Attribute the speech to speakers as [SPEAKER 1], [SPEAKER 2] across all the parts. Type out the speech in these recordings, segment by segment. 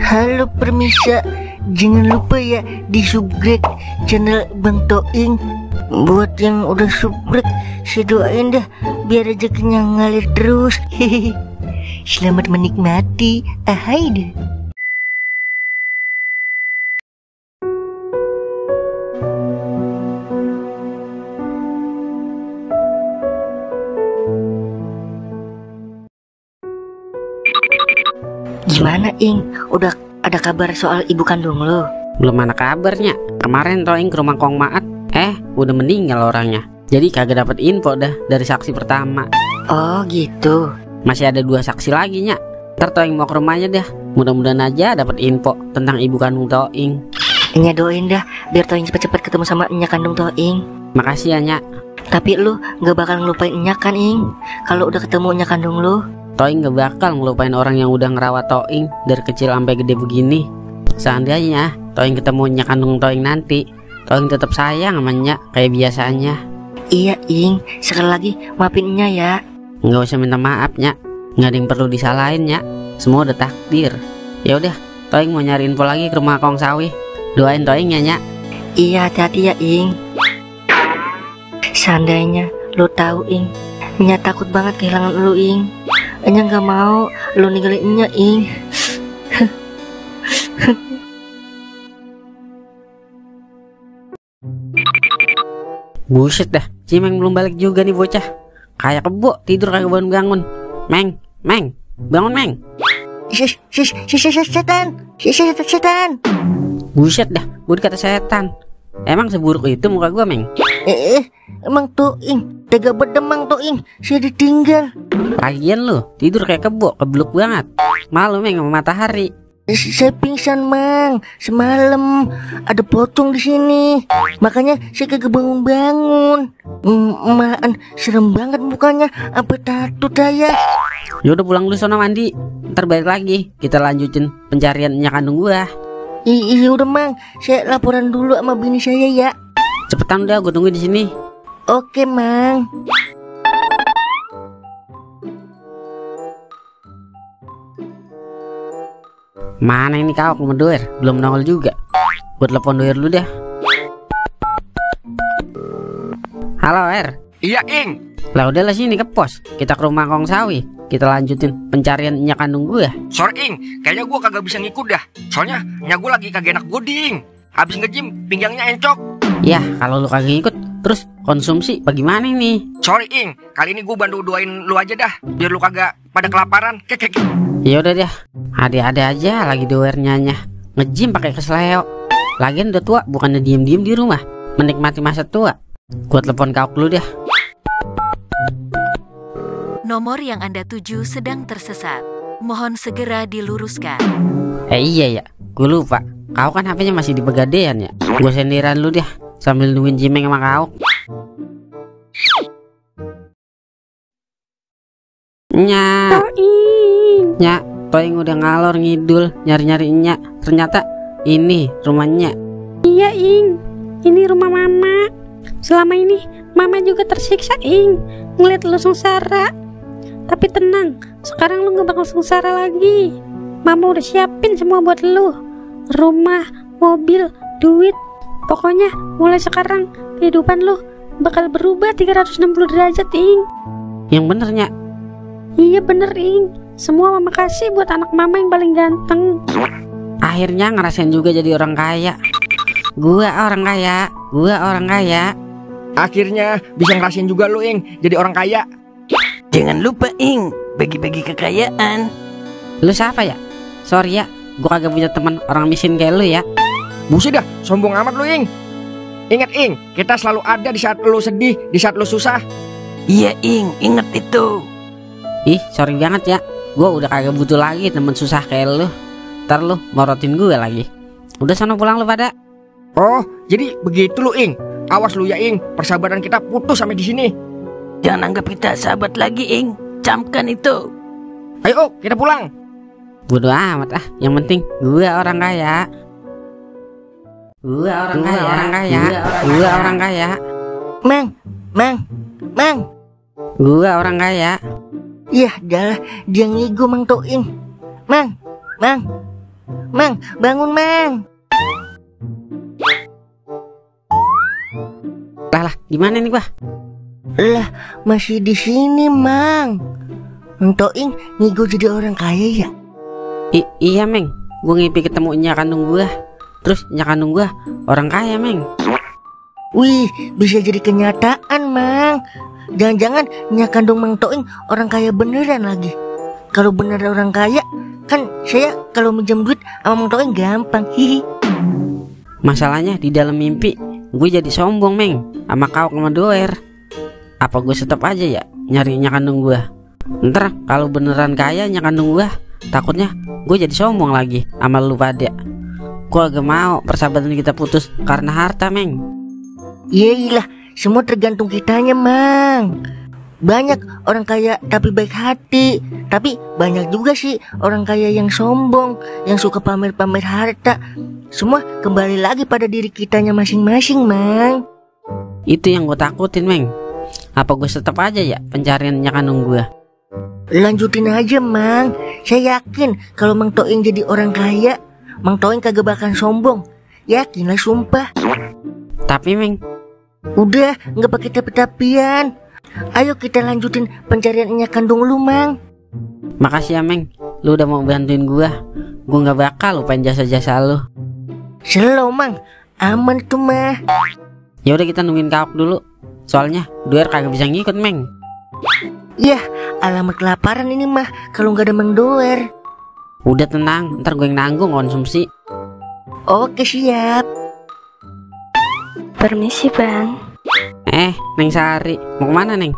[SPEAKER 1] Halo permisa, jangan lupa ya di subscribe channel Bang Toing. Buat yang udah subscribe, saya doain dah biar rezekinya ngalir terus. Hehehe. Selamat menikmati. Ahai deh. Gimana Ing? Udah ada kabar soal ibu kandung lo?
[SPEAKER 2] Belum ada kabarnya. Kemarin Toing ke rumah Kong Maat, udah meninggal orangnya. Jadi kagak dapat info dah dari saksi pertama.
[SPEAKER 1] Oh gitu.
[SPEAKER 2] Masih ada 2 saksi lagi nya. Ntar Toing mau ke rumahnya dah. Mudah-mudahan aja dapat info tentang ibu kandung Toing.
[SPEAKER 1] Nya doain dah biar Toing cepet-cepet ketemu sama nya kandung Toing.
[SPEAKER 2] Makasih ya nya.
[SPEAKER 1] Tapi lu gak bakal ngelupain nya kan Ing? Kalau udah ketemu nya kandung lu.
[SPEAKER 2] Toing gak bakal ngelupain orang yang udah ngerawat Toing dari kecil sampai gede begini. Seandainya Toing ketemu nya kandung Toing nanti, Toing tetap sayang sama nya kayak biasanya.
[SPEAKER 1] Iya Ing, sekali lagi maafin nya ya.
[SPEAKER 2] Nggak usah minta maaf nya, nggak ada yang perlu disalahin nya. Semua udah takdir. Ya udah, Toing mau nyari info lagi ke rumah Kong Sawi. Doain Toing ya nya.
[SPEAKER 1] Iya hati-hati ya Ing. Seandainya lu tahu Ing, nya takut banget kehilangan lu Ing. Nya nggak mau lu ninggalin nya Ing.
[SPEAKER 2] Buset dah, Cimeng belum balik juga nih bocah. Kayak kebo tidur kagak bangun-bangun. Meng, bangun Meng.
[SPEAKER 1] Setan.
[SPEAKER 2] Buset dah, gue dikata setan. Emang seburuk itu muka gue Meng?
[SPEAKER 1] Emang Toing tega bedemang Toing, saya ditinggal.
[SPEAKER 2] Lagian lu tidur kayak kebo, kebluk banget. Malu Meng sama matahari.
[SPEAKER 1] Saya pingsan Mang, semalam ada pocong di sini, makanya saya kagak bangun-bangun. Malahan serem banget mukanya, sampai tato saya.
[SPEAKER 2] Yaudah pulang dulu sono mandi, ntar balik lagi kita lanjutin pencarian nya kandung gua.
[SPEAKER 1] Iya udah Mang, saya laporan dulu sama bini saya ya.
[SPEAKER 2] Cepetan udah, gue tunggu di sini.
[SPEAKER 1] Oke Mang.
[SPEAKER 2] Mana ini kau Doer? Belum nongol juga. Gue telepon Doer dulu dah. Halo Er.
[SPEAKER 3] Iya Ing.
[SPEAKER 2] Lah udahlah sini ke pos. Kita ke rumah Kong Sawi. Kita lanjutin pencarian nya kandung gue.
[SPEAKER 3] Sorry Ing, kayaknya gue kagak bisa ngikut dah. Soalnya nya gue lagi kagak enak goding. Habis nge-gym pinggangnya encok.
[SPEAKER 2] Ya kalau lu kagak ngikut, terus konsumsi bagaimana ini?
[SPEAKER 3] Sorry Ing, kali ini gue bantu doain lu aja dah, biar lu kagak pada kelaparan. Kek.
[SPEAKER 2] Ya udah deh. Ada-ada aja lagi Doer nyanya. Nge-gym pakai kesleo. Lagian udah tua, bukannya diem-diem di rumah, menikmati masa tua. Gua telepon kau dulu deh.
[SPEAKER 4] Nomor yang Anda tuju sedang tersesat. Mohon segera diluruskan.
[SPEAKER 2] Iya ya, gue lupa. Kau kan HP-nya masih di Pegadaian ya. Gue sendiran lu deh sambil nungguin Cimeng sama kau. Nya, Toing udah ngalor ngidul nyari-nyari nya. Ternyata ini rumahnya.
[SPEAKER 5] Iya Ing, ini rumah Mama. Selama ini Mama juga tersiksa Ing, ngeliat lu sengsara. Tapi tenang, sekarang lu gak bakal sengsara lagi. Mama udah siapin semua buat lu. Rumah, mobil, duit. Pokoknya mulai sekarang kehidupan lu bakal berubah 360 derajat Ing.
[SPEAKER 2] Yang bener Nya.
[SPEAKER 5] Iya bener Ing, semua Mama kasih buat anak Mama yang paling ganteng.
[SPEAKER 2] Akhirnya ngerasain juga jadi orang kaya. Gua orang kaya.
[SPEAKER 3] Akhirnya bisa ngerasain juga lu Ing, jadi orang kaya.
[SPEAKER 1] Jangan lupa Ing, bagi-bagi kekayaan.
[SPEAKER 2] Lu siapa ya? Sorry ya, gua kagak punya teman orang miskin kayak lu ya.
[SPEAKER 3] Buset dah, sombong amat lu Ing. Ingat Ing, kita selalu ada di saat lu sedih, di saat lu susah.
[SPEAKER 1] Iya Ing, ingat itu.
[SPEAKER 2] Ih, sorry banget ya. Gua udah kagak butuh lagi temen susah kayak lu. Ntar lu morotin gue lagi. Udah sana pulang lu pada.
[SPEAKER 3] Oh, jadi begitu lu Ing. Awas lu ya Ing, persahabatan kita putus sampai di sini.
[SPEAKER 1] Jangan anggap kita sahabat lagi Ing. Camkan itu.
[SPEAKER 3] Ayo, kita pulang.
[SPEAKER 2] Bodoh amat ah. Yang penting gue orang kaya. Gue orang kaya.
[SPEAKER 1] Mang.
[SPEAKER 2] Gue orang kaya.
[SPEAKER 1] Yah, dah dia ngigo Mang Toing. Mang. Mang, bangun Mang.
[SPEAKER 2] Lah, gimana nih gua?
[SPEAKER 1] Lah, masih di sini Mang. Mang Toing ngigo jadi orang kaya ya?
[SPEAKER 2] Iya Meng, gua ngimpi ketemu nyak kandung gua. Terus nyak kandung gua orang kaya Meng.
[SPEAKER 1] Wih, bisa jadi kenyataan Mang. Jangan-jangan nyak kandung Mang Toing orang kaya beneran lagi. Kalau bener orang kaya, kan saya kalau minjem duit sama Mang Toing gampang. Hihi.
[SPEAKER 2] Masalahnya di dalam mimpi gue jadi sombong Meng, sama kau sama doer. Apa gue tetap aja ya nyari nyak kandung gue? Ntar kalau beneran kaya nyak kandung gue, takutnya gue jadi sombong lagi sama lu pada. Gue agak mau persahabatan kita putus karena harta Meng.
[SPEAKER 1] Iyalah, semua tergantung kitanya Mang. Banyak orang kaya tapi baik hati, tapi banyak juga sih orang kaya yang sombong, yang suka pamer-pamer harta. Semua kembali lagi pada diri kitanya masing-masing Mang.
[SPEAKER 2] Itu yang gue takutin Meng. Apa gue tetap aja ya pencarian nyak kandung gue?
[SPEAKER 1] Lanjutin aja Mang. Saya yakin kalau Mang Toing jadi orang kaya, Mang Toing kagak bakal sombong. Yakin lah sumpah.
[SPEAKER 2] Tapi Meng,
[SPEAKER 1] udah nggak pakai tapi-tapian. Ayo kita lanjutin pencarian nyak kandung lu Mang.
[SPEAKER 2] makasih ya Meng, lu udah mau bantuin gue. Gue nggak bakal lupain jasa-jasa lu.
[SPEAKER 1] Slow Mang, aman tuh mah.
[SPEAKER 2] Ya udah kita nungguin Kaok dulu. Soalnya Doer kagak bisa ngikut Meng.
[SPEAKER 1] Yah, alamat kelaparan ini mah kalau nggak ada Mang Doer.
[SPEAKER 2] Udah tenang, ntar gue yang nanggung konsumsi.
[SPEAKER 1] Oke siap.
[SPEAKER 5] Permisi Bang.
[SPEAKER 2] Neng Sari, mau kemana Neng?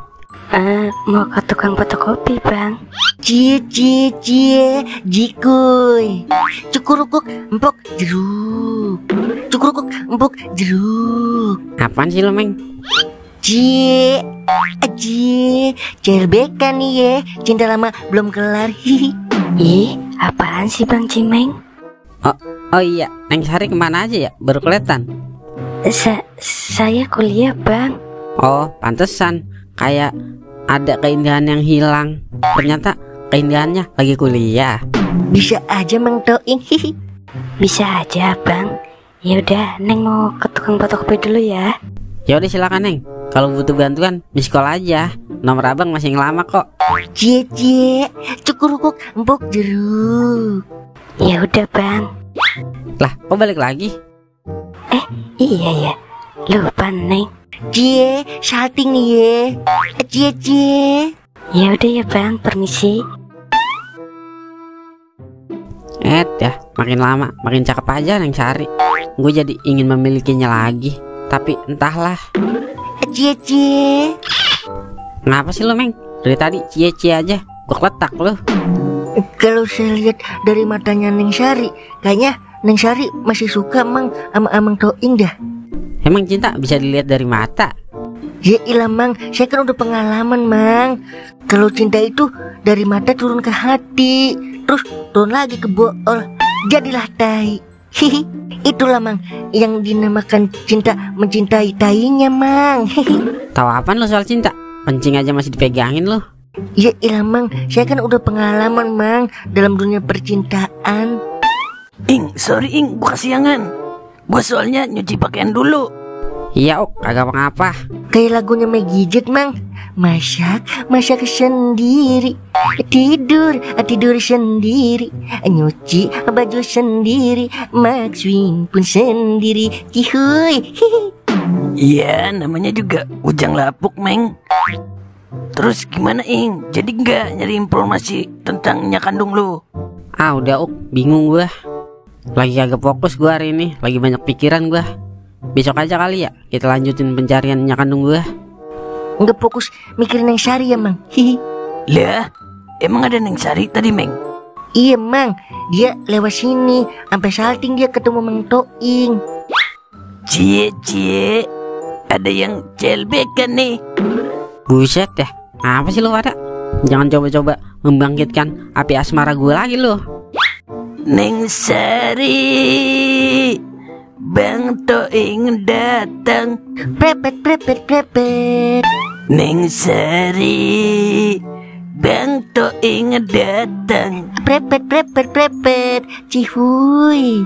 [SPEAKER 5] Mau ke tukang fotokopi Bang.
[SPEAKER 1] Cie cie cie jikuy. Cukurukuk empuk jeruk. Cukurukuk empuk jeruk.
[SPEAKER 2] Apaan sih lo Meng?
[SPEAKER 1] Cie cie CLBK nih ya. Cinta lama belum kelar. Hihi.
[SPEAKER 5] Ih, apaan sih Bang Cimeng?
[SPEAKER 2] Oh iya, Neng Sari kemana aja ya? Baru kelihatan.
[SPEAKER 5] Saya kuliah Bang.
[SPEAKER 2] Oh, pantesan. Kayak ada keindahan yang hilang. Ternyata keindahannya lagi kuliah.
[SPEAKER 1] Bisa aja Mang Toing. Hihi.
[SPEAKER 5] Bisa aja Bang. Ya udah, Neng mau ke tukang fotokopi dulu ya.
[SPEAKER 2] Ya udah silakan Neng. Kalau butuh bantuan, miss call aja. Nomor abang masih lama kok.
[SPEAKER 1] Cie cie cukurukuk empuk jeruk.
[SPEAKER 5] Ya udah Bang.
[SPEAKER 2] Lah, kok balik lagi?
[SPEAKER 5] Iya ya, lupa Neng.
[SPEAKER 1] Cie salting nih ya. Cie cie.
[SPEAKER 5] Ya udah ya Bang, permisi.
[SPEAKER 2] Ya, makin lama makin cakep aja Neng Sari. Gue jadi ingin memilikinya lagi. Tapi entahlah.
[SPEAKER 1] Cie cie.
[SPEAKER 2] Kenapa sih lo Meng? Dari tadi cie-cie aja. Gue keletak lo.
[SPEAKER 1] Kalau saya lihat dari matanya Neng Sari, kayaknya Neng Sari masih suka Mang sama Mang Toing dah.
[SPEAKER 2] Emang cinta bisa dilihat dari mata?
[SPEAKER 1] Ya ilah Mang, saya kan udah pengalaman Mang. Kalau cinta itu dari mata turun ke hati, terus turun lagi ke bool, jadilah tai. Hihi. Itulah Mang yang dinamakan cinta mencintai tainya Mang. Hihi.
[SPEAKER 2] Tahu apaan lo soal cinta? Kencing aja masih dipegangin lo.
[SPEAKER 1] Ya ilah Mang, saya kan udah pengalaman Mang dalam dunia percintaan.
[SPEAKER 6] Sorry gua kesiangan. Gua soalnya nyuci pakaian dulu.
[SPEAKER 2] Iya kagak apa-apa.
[SPEAKER 1] Kayak lagunya Meggy Jet Mang. Masak sendiri, tidur sendiri, nyuci baju sendiri, Maxwin pun sendiri. Cihuy.
[SPEAKER 6] Iya, namanya juga ujang lapuk, Meng. Terus gimana Jadi nggak nyari informasi tentang nyak kandung lu?
[SPEAKER 2] Udah bingung gua. Lagi agak fokus gua hari ini. Lagi banyak pikiran gua. Besok aja kali ya kita lanjutin pencarian nyak kandung gua.
[SPEAKER 1] Nggak fokus mikirin Neng Sari ya Mang. Hihi.
[SPEAKER 6] Lah, emang ada Neng Sari tadi Meng?
[SPEAKER 1] Iya Mang, dia lewat sini sampai salting dia ketemu Mang Toing.
[SPEAKER 6] Cie, ada yang CLBK kan nih.
[SPEAKER 2] Buset ya, apa sih lo pada? Jangan coba-coba membangkitkan api asmara gue lagi lo.
[SPEAKER 6] Neng Sari, Bang Toing datang.
[SPEAKER 1] Prepet.
[SPEAKER 6] Neng Sari, Bang Toing datang.
[SPEAKER 1] Prepet, prepet, prepet. Cihuy.